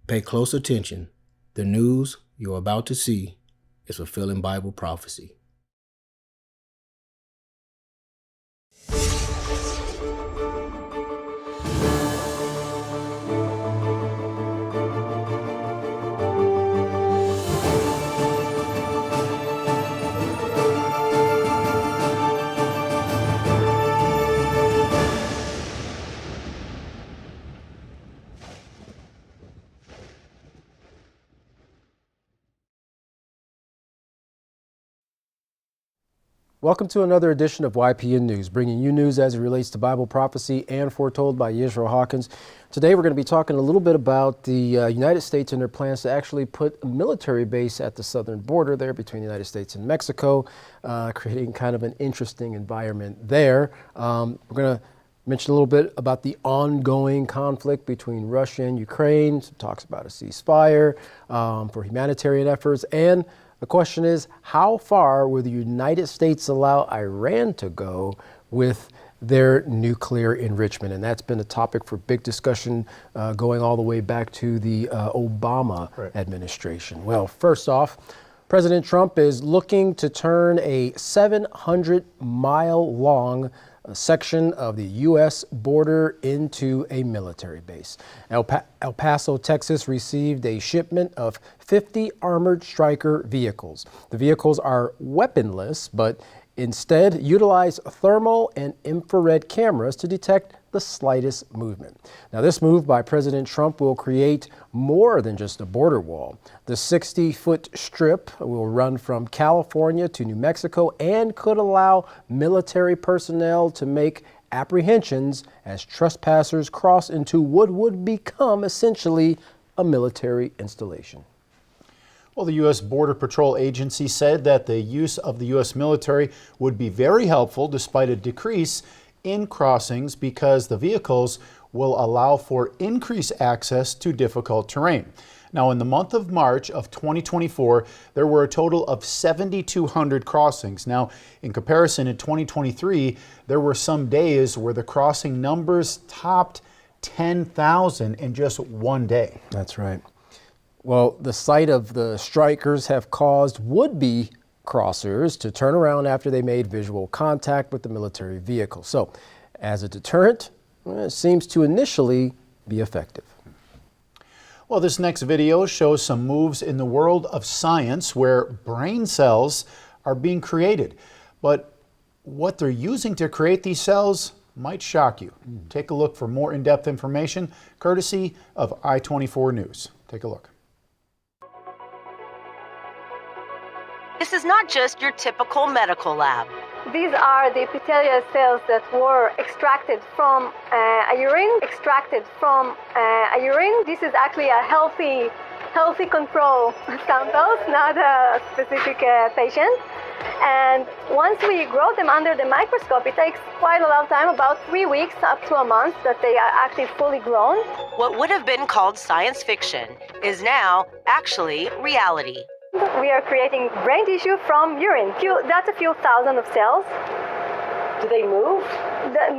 Pay close attention. The news you're about to see is fulfilling Bible prophecy. Welcome to another edition of YPN News, bringing you news as it relates to Bible prophecy and foretold by Israel Hawkins. Today we're going to be talking a little bit about the United States and their plans to actually put a military base at the southern border there between the United States and Mexico, creating kind of an interesting environment there. We're going to mention a little bit about the ongoing conflict between Russia and Ukraine. Some talks about a ceasefire for humanitarian efforts, and the question is, how far will the United States allow Iran to go with their nuclear enrichment? And that's been a topic for big discussion going all the way back to the Obama administration. Well, first off, President Trump is looking to turn a 700-mile-long section of the U.S. border into a military base. El Paso, Texas received a shipment of 50 armored Stryker vehicles. The vehicles are weaponless, but instead utilize thermal and infrared cameras to detect the slightest movement. Now, this move by President Trump will create more than just a border wall. The 60-foot strip will run from California to New Mexico and could allow military personnel to make apprehensions as trespassers cross into what would become essentially a military installation. Well, the U.S. Border Patrol Agency said that the use of the U.S. military would be very helpful despite a decrease in crossings because the vehicles will allow for increased access to difficult terrain. Now, in the month of March of 2024, there were a total of 7,200 crossings. Now, in comparison, in 2023, there were some days where the crossing numbers topped 10,000 in just one day. That's right. Well, the sight of the Strykers have caused would-be crossers to turn around after they made visual contact with the military vehicle. So, as a deterrent, it seems to initially be effective. Well, this next video shows some moves in the world of science where brain cells are being created. But what they're using to create these cells might shock you. Take a look for more in-depth information, courtesy of I-24 News. Take a look. This is not just your typical medical lab. These are the epithelial cells that were extracted from a urine. This is actually a healthy control samples, not a specific patient. And once we grow them under the microscope, it takes quite a lot of time, about 3 weeks up to a month, that they are actually fully grown. What would have been called science fiction is now actually reality. We are creating brain tissue from urine. That's a few thousand of cells. Do they move?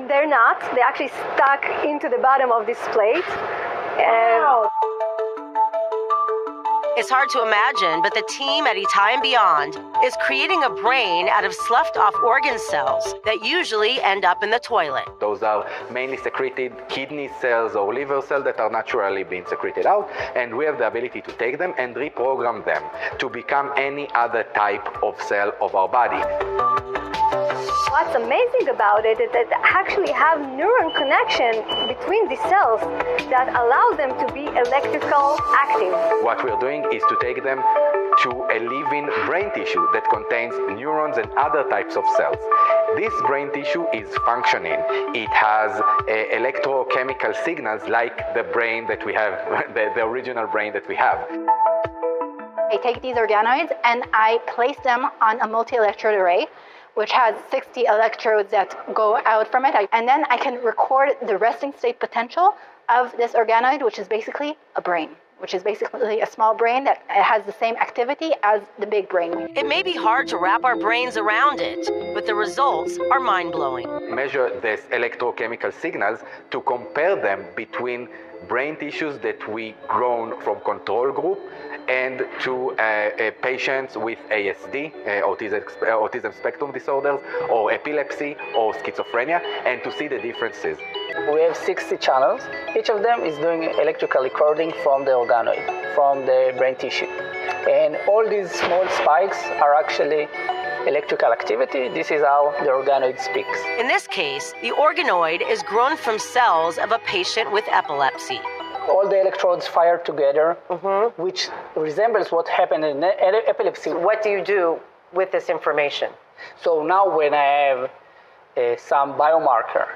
They're not. They're actually stuck into the bottom of this plate. Wow. It's hard to imagine, but the team at Time Beyond is creating a brain out of sloughed-off organ cells that usually end up in the toilet. Those are mainly secreted kidney cells or liver cells that are naturally being secreted out, and we have the ability to take them and reprogram them to become any other type of cell of our body. What's amazing about it is that they actually have neuron connection between the cells that allow them to be electrical active. What we're doing is to take them to a living brain tissue that contains neurons and other types of cells. This brain tissue is functioning. It has electrochemical signals like the brain that we have, the original brain that we have. I take these organoids and I place them on a multi-electrode array, which has 60 electrodes that go out from it. And then I can record the resting state potential of this organoid, which is basically a brain. which is basically a small brain that has the same activity as the big brain. It may be hard to wrap our brains around it, but the results are mind-blowing. Measure these electrochemical signals to compare them between brain tissues that we grown from control group and to patients with ASD, autism spectrum disorders, or epilepsy, or schizophrenia, and to see the differences. We have 60 channels. Each of them is doing electrical recording from the organoid, from the brain tissue. And all these small spikes are actually electrical activity. This is how the organoid speaks. In this case, the organoid is grown from cells of a patient with epilepsy. All the electrodes fire together, which resembles what happened in epilepsy. What do you do with this information? So now when I have some biomarker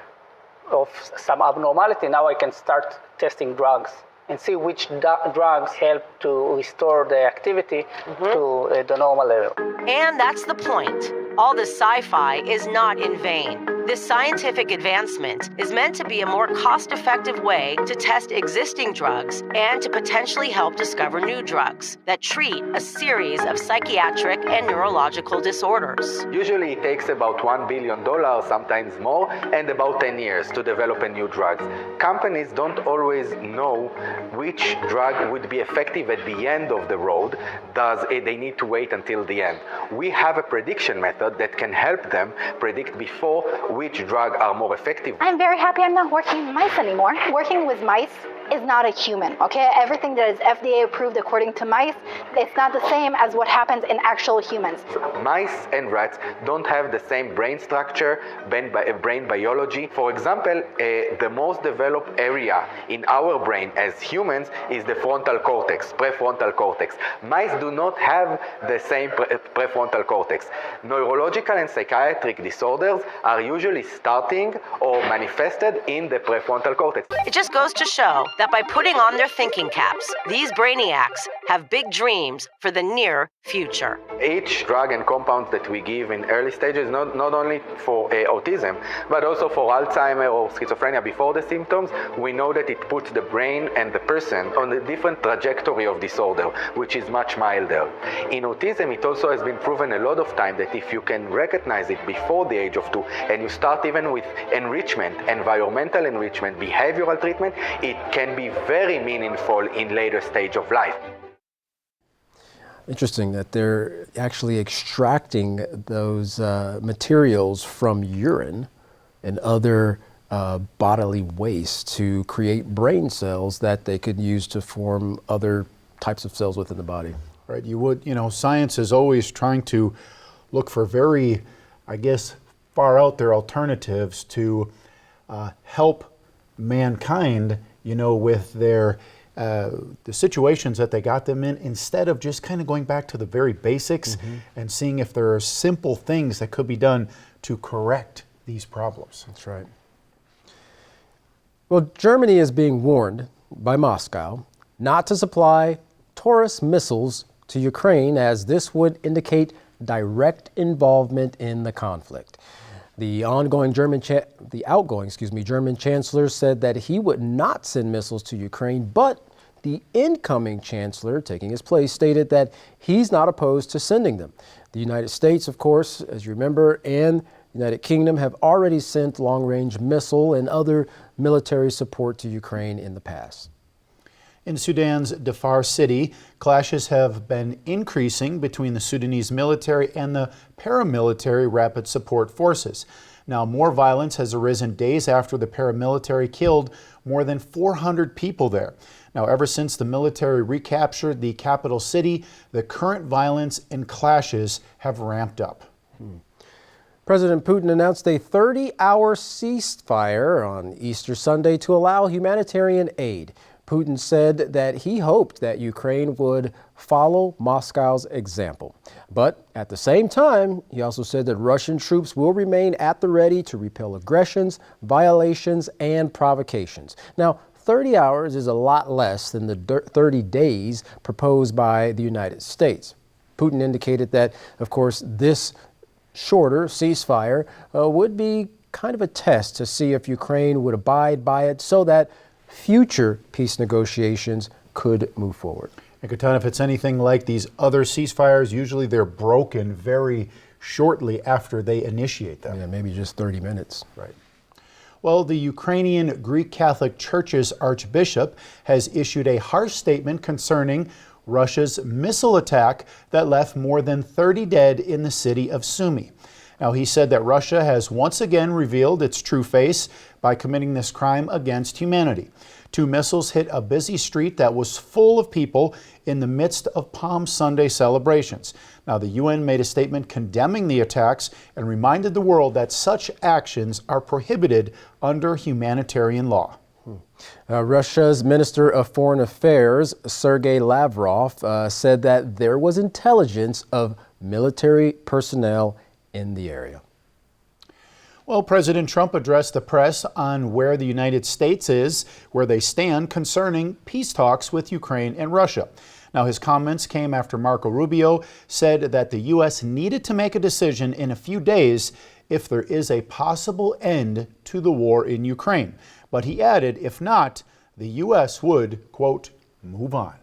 of some abnormality, now I can start testing drugs and see which drugs help to restore the activity to the normal level. And that's the point. All this sci-fi is not in vain. This scientific advancement is meant to be a more cost-effective way to test existing drugs and to potentially help discover new drugs that treat a series of psychiatric and neurological disorders. Usually it takes about $1 billion, sometimes more, and about 10 years to develop a new drug. Companies don't always know which drug would be effective at the end of the road. They need to wait until the end. We have a prediction method that can help them predict before which drugs are more effective. I'm very happy I'm not working with mice anymore. Working with mice is not a human, okay? Everything that is FDA approved according to mice, it's not the same as what happens in actual humans. Mice and rats don't have the same brain structure, brain biology. For example, the most developed area in our brain as humans is the frontal cortex, prefrontal cortex. Mice do not have the same prefrontal cortex. Neurological and psychiatric disorders are usually starting or manifested in the prefrontal cortex. It just goes to show that by putting on their thinking caps, these brainiacs have big dreams for the near future. Each drug and compound that we give in early stages, not only for autism, but also for Alzheimer or schizophrenia before the symptoms, we know that it puts the brain and the person on a different trajectory of disorder, which is much milder. In autism, it also has been proven a lot of time that if you can recognize it before the age of 2, and you start even with enrichment, environmental enrichment, behavioral treatment, it can be very meaningful in later stage of life. Interesting that they're actually extracting those materials from urine and other bodily waste to create brain cells that they could use to form other types of cells within the body. Right, science is always trying to look for very, far out there alternatives to help mankind, with their the situations that they got them in, instead of just kind of going back to the very basics and seeing if there are simple things that could be done to correct these problems. That's right. Well, Germany is being warned by Moscow not to supply Taurus missiles to Ukraine, as this would indicate direct involvement in the conflict. The outgoing German chancellor said that he would not send missiles to Ukraine, but the incoming chancellor, taking his place, stated that he's not opposed to sending them. The United States, of course, as you remember, and the United Kingdom have already sent long-range missile and other military support to Ukraine in the past. In Sudan's Darfur city, clashes have been increasing between the Sudanese military and the paramilitary rapid support forces. Now, more violence has arisen days after the paramilitary killed more than 400 people there. Now, ever since the military recaptured the capital city, the current violence and clashes have ramped up. President Putin announced a 30-hour ceasefire on Easter Sunday to allow humanitarian aid. Putin said that he hoped that Ukraine would follow Moscow's example. But at the same time, he also said that Russian troops will remain at the ready to repel aggressions, violations, and provocations. Now, 30 hours is a lot less than the 30 days proposed by the United States. Putin indicated that, of course, this shorter ceasefire would be kind of a test to see if Ukraine would abide by it so that future peace negotiations could move forward. And Katan, if it's anything like these other ceasefires, usually they're broken very shortly after they initiate them. Yeah, maybe just 30 minutes. Right. Well, the Ukrainian Greek Catholic Church's Archbishop has issued a harsh statement concerning Russia's missile attack that left more than 30 dead in the city of Sumy. Now, he said that Russia has once again revealed its true face by committing this crime against humanity. 2 missiles hit a busy street that was full of people in the midst of Palm Sunday celebrations. Now, the UN made a statement condemning the attacks and reminded the world that such actions are prohibited under humanitarian law. Russia's Minister of Foreign Affairs, Sergei Lavrov, said that there was intelligence of military personnel in the area. Well, President Trump addressed the press on where the United States is, where they stand concerning peace talks with Ukraine and Russia. Now, his comments came after Marco Rubio said that the U.S. needed to make a decision in a few days if there is a possible end to the war in Ukraine. But he added, if not, the U.S. would, quote, move on.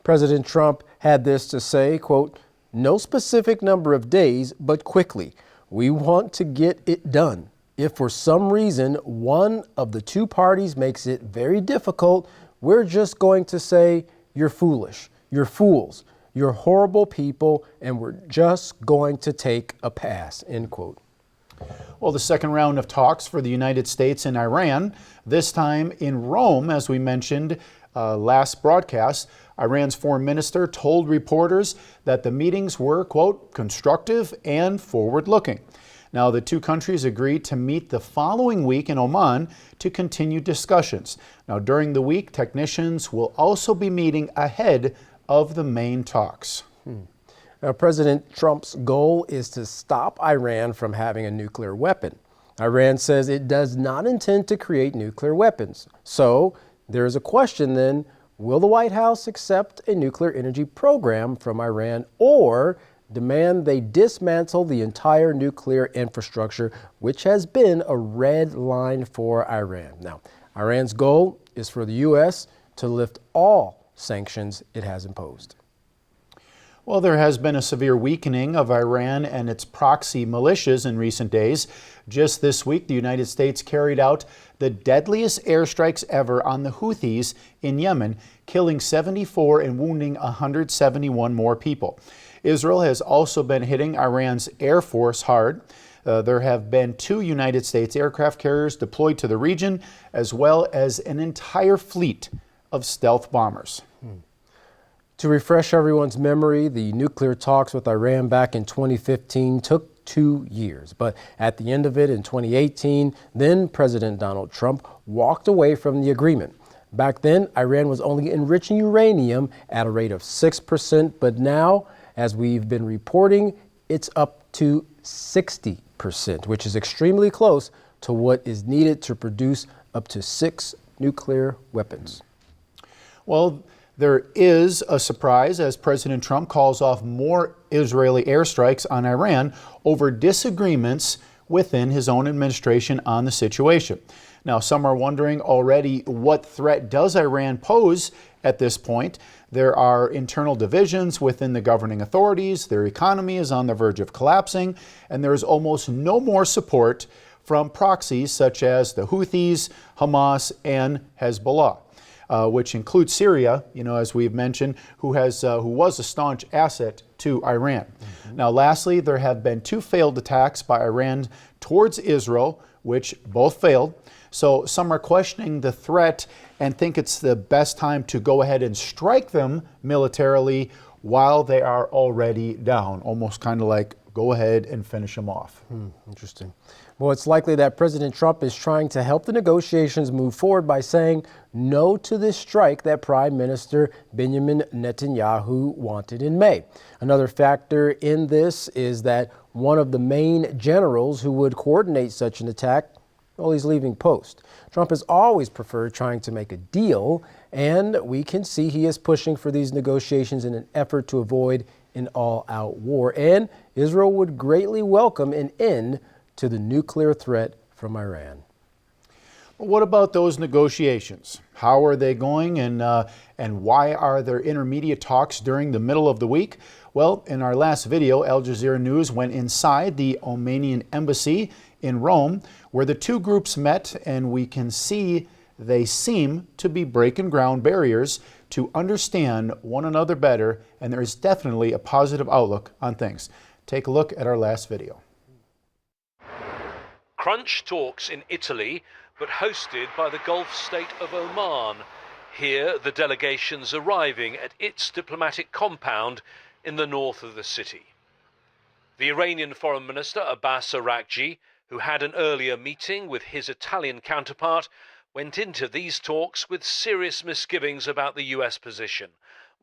President Trump had this to say, quote, no specific number of days, but quickly. We want to get it done. If for some reason one of the two parties makes it very difficult, we're just going to say, you're foolish, you're fools, you're horrible people, and we're just going to take a pass, end quote. Well, the second round of talks for the United States and Iran, this time in Rome, as we mentioned last broadcast, Iran's foreign minister told reporters that the meetings were, quote, constructive and forward-looking. Now, the two countries agreed to meet the following week in Oman to continue discussions. Now, during the week, technicians will also be meeting ahead of the main talks. Now, President Trump's goal is to stop Iran from having a nuclear weapon. Iran says it does not intend to create nuclear weapons. So there is a question then, will the White House accept a nuclear energy program from Iran or demand they dismantle the entire nuclear infrastructure, which has been a red line for Iran? Now, Iran's goal is for the U.S. to lift all sanctions it has imposed. Well, there has been a severe weakening of Iran and its proxy militias in recent days. Just this week, the United States carried out the deadliest airstrikes ever on the Houthis in Yemen, killing 74 and wounding 171 more people. Israel has also been hitting Iran's Air Force hard. There have been 2 United States aircraft carriers deployed to the region, as well as an entire fleet of stealth bombers. To refresh everyone's memory, the nuclear talks with Iran back in 2015 took 2 years. But at the end of it in 2018, then President Donald Trump walked away from the agreement. Back then, Iran was only enriching uranium at a rate of 6%, but now, as we've been reporting, it's up to 60%, which is extremely close to what is needed to produce up to 6 nuclear weapons. Well, there is a surprise as President Trump calls off more Israeli airstrikes on Iran over disagreements within his own administration on the situation. Now, some are wondering already, what threat does Iran pose at this point? There are internal divisions within the governing authorities, their economy is on the verge of collapsing, and there is almost no more support from proxies such as the Houthis, Hamas, and Hezbollah. Which includes Syria, as we've mentioned, who was a staunch asset to Iran. Now, lastly, there have been 2 failed attacks by Iran towards Israel, which both failed. So some are questioning the threat and think it's the best time to go ahead and strike them militarily while they are already down, almost kind of like go ahead and finish them off. Interesting. Well, it's likely that President Trump is trying to help the negotiations move forward by saying no to this strike that Prime Minister Benjamin Netanyahu wanted in May. Another factor in this is that one of the main generals who would coordinate such an attack, well, he's leaving post. Trump has always preferred trying to make a deal, and we can see he is pushing for these negotiations in an effort to avoid an all-out war. And Israel would greatly welcome an end to the nuclear threat from Iran. What about those negotiations? How are they going, and why are there intermediate talks during the middle of the week? Well, in our last video, Al Jazeera News went inside the Omanian embassy in Rome, where the two groups met, and we can see they seem to be breaking ground barriers to understand one another better, and there is definitely a positive outlook on things. Take a look at our last video. Crunch talks in Italy, but hosted by the Gulf state of Oman. Here, the delegations arriving at its diplomatic compound in the north of the city. The Iranian Foreign Minister Abbas Araghchi, who had an earlier meeting with his Italian counterpart, went into these talks with serious misgivings about the US position.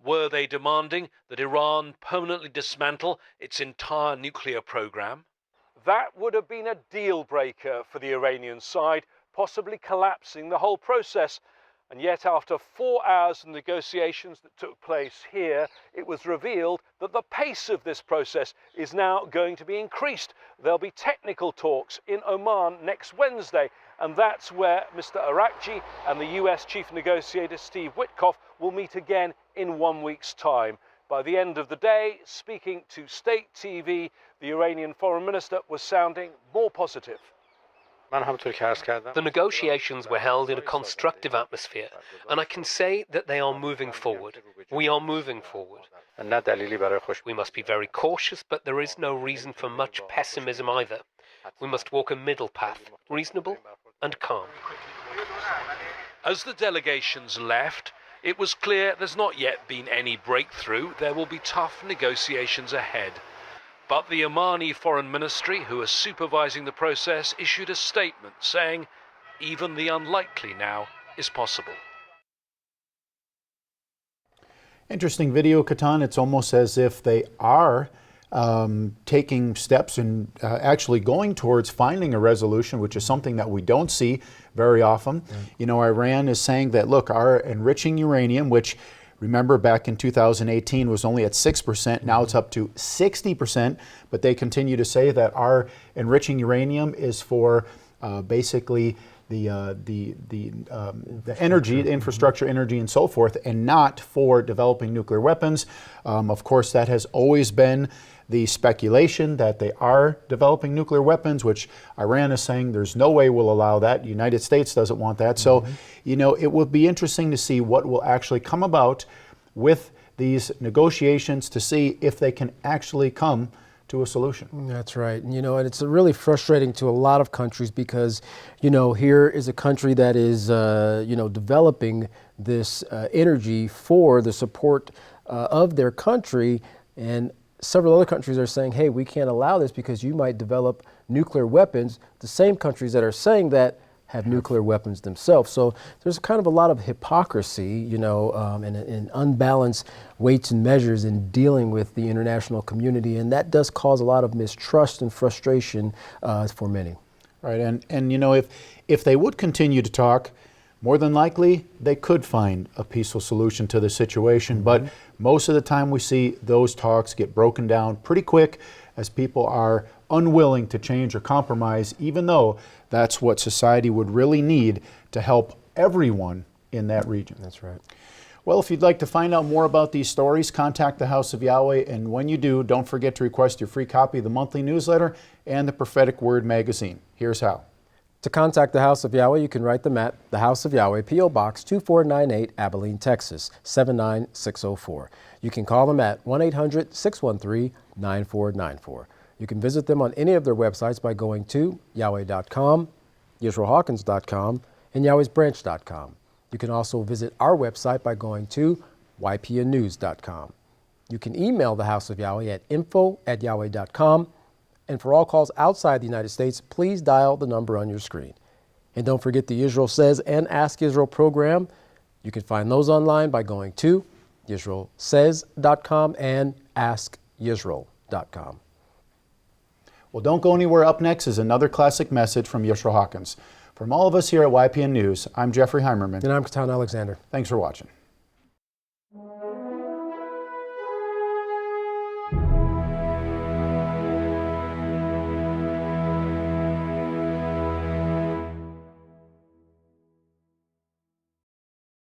Were they demanding that Iran permanently dismantle its entire nuclear program? That would have been a deal breaker for the Iranian side, possibly collapsing the whole process. And yet, after 4 hours of negotiations that took place here, it was revealed that the pace of this process is now going to be increased. There'll be technical talks in Oman next Wednesday, and that's where Mr. Araghchi and the US chief negotiator Steve Witkoff will meet again in 1 week's time. By the end of the day, speaking to state TV, the Iranian foreign minister was sounding more positive. The negotiations were held in a constructive atmosphere, and I can say that they are moving forward. We are moving forward. We must be very cautious, but there is no reason for much pessimism either. We must walk a middle path, reasonable and calm. As the delegations left, it was clear there's not yet been any breakthrough. There will be tough negotiations ahead. But the Omani Foreign Ministry, who are supervising the process, issued a statement saying even the unlikely now is possible. Interesting video, Katan. It's almost as if they are taking steps and actually going towards finding a resolution, which is something that we don't see very often. You know, Iran is saying that, look, our enriching uranium, which remember back in 2018 was only at 6%, now it's up to 60%, but they continue to say that our enriching uranium is for basically the energy, the infrastructure, energy, and so forth, and not for developing nuclear weapons. Of course, that has always been the speculation that they are developing nuclear weapons, which Iran is saying there's no way we'll allow that. The United States doesn't want that. So, you know, it will be interesting to see what will actually come about with these negotiations to see if they can actually come to a solution. That's right. You know, and it's really frustrating to a lot of countries because, you know, here is a country that is, you know, developing this energy for the support of their country, and several other countries are saying, hey, we can't allow this because you might develop nuclear weapons. The same countries that are saying that have nuclear weapons themselves. So there's kind of a lot of hypocrisy, you know, and unbalanced weights and measures in dealing with the international community. And that does cause a lot of mistrust and frustration for many. Right. And you know, if they would continue to talk, more than likely they could find a peaceful solution to the situation. But most of the time we see those talks get broken down pretty quick as people are unwilling to change or compromise, even though that's what society would really need to help everyone in that region. That's right. Well, if you'd like to find out more about these stories, contact the House of Yahweh, and when you do, don't forget to request your free copy of the monthly newsletter and the Prophetic Word magazine. Here's how. To contact the House of Yahweh, you can write them at the House of Yahweh, P.O. Box 2498, Abilene, Texas, 79604. You can call them at 1-800-613-9494. You can visit them on any of their websites by going to Yahweh.com, YisraelHawkins.com, and Yahweh'sBranch.com. You can also visit our website by going to YPN News.com. You can email the House of Yahweh at info@Yahweh.com. And for all calls outside the United States, please dial the number on your screen. And don't forget the Israel Says and Ask Israel program. You can find those online by going to YisraelSays.com and AskYisrael.com. Well, don't go anywhere. Up next is another classic message from Yisrael Hawkins. From all of us here at YPN News, I'm Jeffrey Heimerman. And I'm Katan Alexander. Thanks for watching.